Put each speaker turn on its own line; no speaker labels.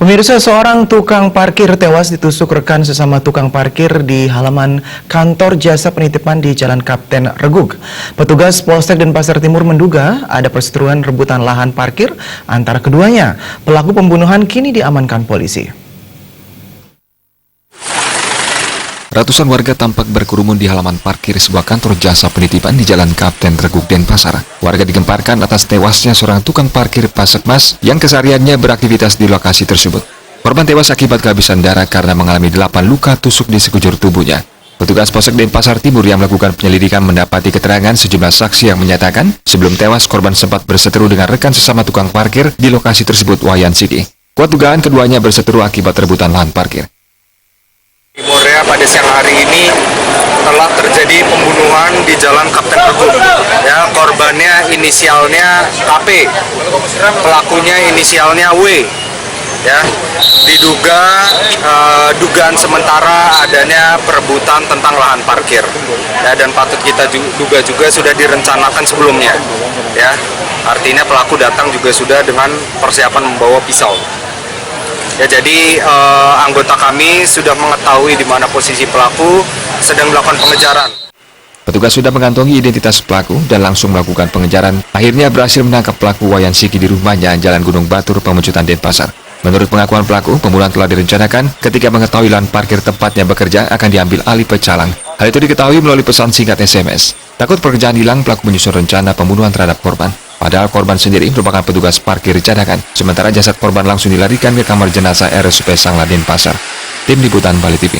Pemirsa, seorang tukang parkir tewas ditusuk rekan sesama tukang parkir di halaman kantor jasa penitipan di Jalan Kapten Regug. Petugas Polsek Denpasar Timur menduga ada perseteruan rebutan lahan parkir antara keduanya. Pelaku pembunuhan kini diamankan polisi.
Ratusan warga tampak berkerumun di halaman parkir sebuah kantor jasa penitipan di Jalan Kapten Regug, Denpasar. Warga digemparkan atas tewasnya seorang tukang parkir Pasekmas yang kesehariannya beraktivitas di lokasi tersebut. Korban tewas akibat kehabisan darah karena mengalami 8 luka tusuk di sekujur tubuhnya. Petugas Polsek Denpasar Timur yang melakukan penyelidikan mendapati keterangan sejumlah saksi yang menyatakan sebelum tewas korban sempat berseteru dengan rekan sesama tukang parkir di lokasi tersebut, Wayan Siki. Kuat dugaan keduanya berseteru akibat rebutan lahan parkir.
Timurnya pada siang hari ini telah terjadi pembunuhan di Jalan Kapten Regug. Ya, korbannya inisialnya KP, pelakunya inisialnya W. Ya, diduga dugaan sementara adanya perebutan tentang lahan parkir. Ya, dan patut kita duga juga sudah direncanakan sebelumnya. Ya, artinya pelaku datang juga sudah dengan persiapan membawa pisau. Ya, jadi anggota kami sudah mengetahui di mana posisi pelaku, sedang melakukan pengejaran.
Petugas sudah mengantongi identitas pelaku dan langsung melakukan pengejaran. Akhirnya berhasil menangkap pelaku Wayan Siki di rumahnya Jalan Gunung Batur, Pemecutan, Denpasar. Menurut pengakuan pelaku, pembunuhan telah direncanakan ketika mengetahui lahan parkir tempatnya bekerja akan diambil alih pecalang. Hal itu diketahui melalui pesan singkat SMS. Takut pekerjaan hilang, pelaku menyusun rencana pembunuhan terhadap korban. Padahal korban sendiri merupakan petugas parkir cadangan. Sementara jasad korban langsung dilarikan ke kamar jenazah RSUP Sangla, Denpasar. Tim Liputan Bali TV.